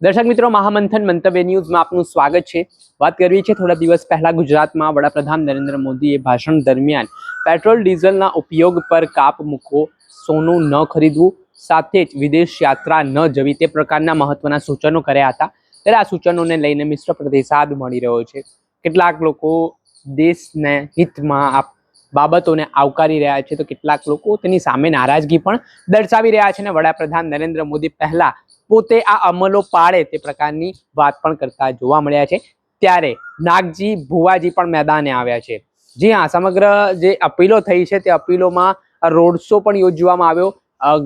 દર્શક મિત્રો, મહામંથન મંતવ્ય ન્યૂઝમાં આપનું સ્વાગત છે। વાત કરવી છે થોડા દિવસ પહેલા ગુજરાતમાં વડાપ્રધાન નરેન્દ્ર મોદીએ ભાષણ દરમિયાન પેટ્રોલ ડીઝલના ઉપયોગ પર કાપ મૂકો, સોનું ન ખરીદવું, સાથે જ વિદેશ યાત્રા ન જવી તે પ્રકારના મહત્વના સૂચનો કર્યા હતા। ત્યારે આ સૂચનોને લઈને મિશ્ર પ્રતિસાદ મળી રહ્યો છે। કેટલાક લોકો દેશને હિતમાં આ બાબતોને આવકારી રહ્યા છે, તો કેટલાક લોકો તેની સામે નારાજગી પણ દર્શાવી રહ્યા છે અને વડાપ્રધાન નરેન્દ્ર મોદી પહેલા પોતે આ અમલો પાડે તે પ્રકારની વાત પણ કરતા જોવા મળ્યા છે। ત્યારે નાગજી ભુવાજી પણ મેદાને આવ્યા છે। જી હા, સમગ્ર જે અપીલો થઈ છે તે અપીલોમાં રોડ શો પણ યોજવામાં આવ્યો,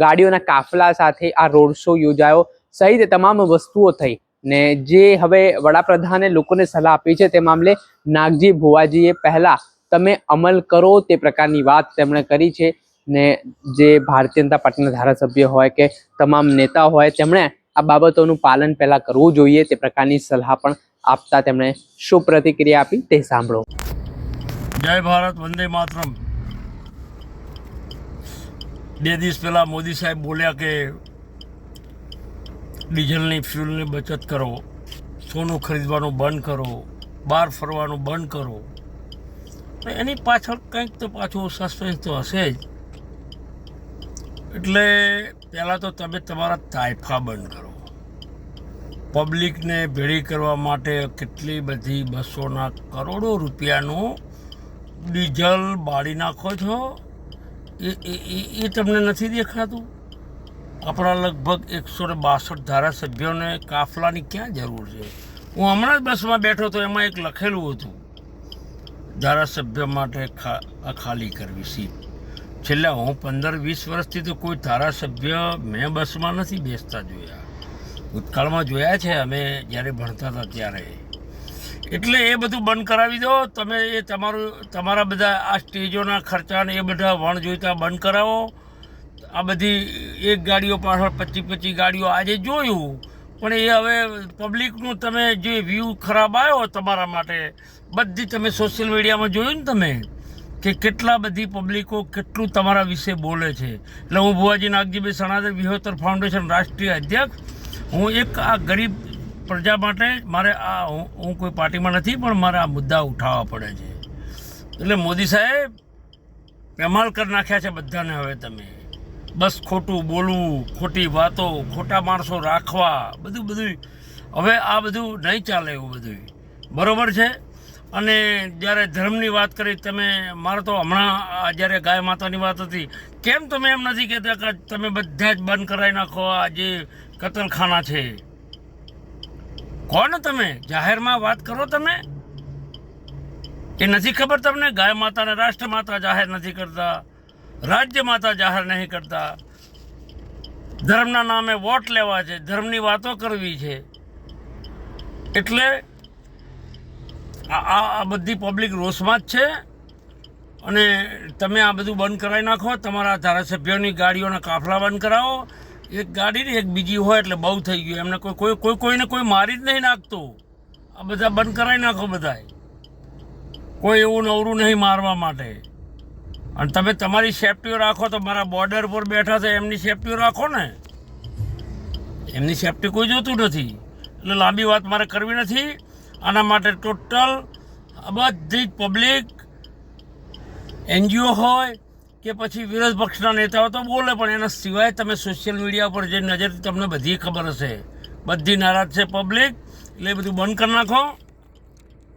ગાડીઓના કાફલા સાથે આ રોડ શો યોજાયો સહિત તમામ વસ્તુઓ થઈ ને જે હવે વડાપ્રધાને લોકોને સલાહ આપી છે તે મામલે નાગજી ભુવાજીએ પહેલા તમે અમલ કરો તે પ્રકારની વાત તેમણે કરી છે ને જે ભારતીય જનતા પાર્ટીના ધારાસભ્ય હોય કે તમામ નેતા હોય તેમણે આ બાબતોનું પાલન પહેલા કરવું જોઈએ તે પ્રકારની સલાહ પણ આપતા તેમણે શું પ્રતિક્રિયા આપી તે સાંભળો। જય ભારત, વંદે માતરમ। 2 દિવસ પહેલા મોદી સાહેબ બોલ્યા કે ડીઝલની ફ્યુલની બચત કરો, સોનું ખરીદવાનું બંધ કરો, બહાર ફરવાનું બંધ કરો। એની પાછળ કંઈક તો પાછું સસ્પેન્સ તો હશે જ। એટલે પહેલાં તો તમે તમારા તાઇફા બંધ કરો। પબ્લિકને ભેળી કરવા માટે કેટલી બધી બસોના કરોડો રૂપિયાનું ડીઝલ બાળી નાખો છો, એ તમને નથી દેખાતું? આપણા લગભગ 162 ધારાસભ્યોને કાફલાની ક્યાં જરૂર છે? હું હમણાં જ બસમાં બેઠો તો એમાં એક લખેલું હતું, ધારાસભ્ય માટે ખાલી કરવી સીટ। છેલ્લા હું 15-20 વર્ષથી તો કોઈ ધારાસભ્ય મેં બસમાં નથી બેસતા જોયા। ભૂતકાળમાં જોયા છે અમે જ્યારે ભણતા હતા ત્યારે। એટલે એ બધું બંધ કરાવી દો તમે। એ તમારા બધા આ સ્ટેજોના ખર્ચાને એ બધા વણ જોઈતા બંધ કરાવો। આ બધી એક ગાડીઓ પાછળ 25 ગાડીઓ આજે જોયું, પણ એ હવે પબ્લિકનું તમે જે વ્યૂ ખરાબ આવ્યો તમારા માટે, બધી તમે સોશિયલ મીડિયામાં જોયું ને તમે કે કેટલા બધી પબ્લિકો કેટલું તમારા વિશે બોલે છે। એટલે હું ભુવાજી નાગજીભાઈ સણાદર વિહોતર ફાઉન્ડેશન રાષ્ટ્રીય અધ્યક્ષ, હું એક આ ગરીબ પ્રજા માટે મારે આ હું કોઈ પાર્ટીમાં નથી, પણ મારે આ મુદ્દા ઉઠાવવા પડે છે। એટલે મોદી સાહેબ કમાલ કરી નાખ્યા છે બધાને। હવે તમે બસ ખોટું બોલવું, ખોટી વાતો, ખોટા માણસો રાખવા, બધું હવે આ બધું નહીં ચાલે એવું બધું, બરાબર છે? અને જ્યારે ધર્મની વાત કરી તમે, મારે તો હમણાં જ્યારે ગાય માતાની વાત હતી, કેમ તમે એમ નથી કહેતા કે તમે બધા જ બંધ કરાવી નાખો આ જે કતલખાના છે? કોણ તમે જાહેરમાં વાત કરો તમે? એ નથી ખબર તમને? ગાય માતાને રાષ્ટ્ર માતા જાહેર નથી કરતા, રાજ્ય માતા જાહેર નહીં કરતા। ધર્મના નામે વોટ લેવા છે, ધર્મની વાતો કરવી છે। એટલે આ બધી પબ્લિક રોષમાં જ છે અને તમે આ બધું બંધ કરાવી નાખો। તમારા ધારાસભ્યોની ગાડીઓના કાફલા બંધ કરાવો। એક ગાડી ને એક બીજી હોય એટલે બહુ થઈ ગયું। એમને કોઈને કોઈ મારી જ નહીં નાખતો। આ બધા બંધ કરાવી નાખો બધાય। કોઈ એવું નવરું નહીં મારવા માટે। અને તમે તમારી સેફટીઓ રાખો તો મારા બોર્ડર પર બેઠા છે એમની સેફટીઓ રાખો ને। એમની સેફટી કોઈ જોતું નથી। એટલે લાંબી વાત મારે કરવી નથી। આના માટે ટોટલ બધી જ પબ્લિક, NGO હોય કે પછી વિરોધ પક્ષના નેતાઓ તો બોલે, પણ એના સિવાય તમે સોશિયલ મીડિયા પર જે નજરથી તમને બધી ખબર હશે, બધી નારાજ છે પબ્લિક। એટલે એ બધું બંધ કરી નાખો।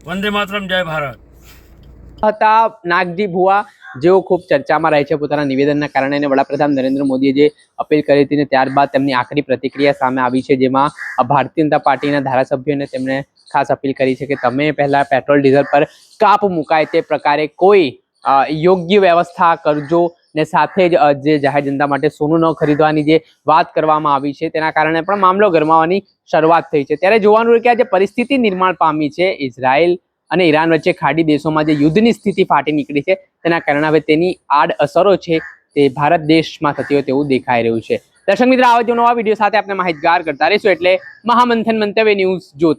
વંદે માતરમ, જય ભારત। હતા નાગજી ભુવા, જેઓ ખૂબ ચર્ચામાં રહે છે પોતાના નિવેદનના કારણે, અને વડાપ્રધાન નરેન્દ્ર મોદીએ જે અપીલ કરી હતી ને ત્યારબાદ તેમની આખરી પ્રતિક્રિયા સામે આવી છે, જેમાં ભારતીય જનતા પાર્ટીના ધારાસભ્યોને તેમણે ખાસ અપીલ કરી છે કે તમે પહેલા પેટ્રોલ ડીઝલ પર કાપ મુકાય તે પ્રકારે કોઈ યોગ્ય વ્યવસ્થા કરજો ને સાથે જ જે જાહેર જનતા માટે સોનું ન ખરીદવાની જે વાત કરવામાં આવી છે તેના કારણે પણ મામલો ગરમાવાની શરૂઆત થઈ છે। ત્યારે જોવાનું રહ્યું કે આ જે પરિસ્થિતિ નિર્માણ પામી છે ઇઝરાયલ અને ઈરાન વચ્ચે ખાડી દેશોમાં જે યુદ્ધની સ્થિતિ ફાટી નીકળી છે, તેના કારણે હવે તેની આડ અસરો છે તે ભારત દેશમાં થતી હોય તેવું દેખાઈ રહ્યું છે। દર્શક મિત્રો, આવા જ નવા વિડીયો સાથે આપણે માહિતગાર કરતા રહીશું, એટલે મહામંથન મંતવ્ય ન્યૂઝ જોતા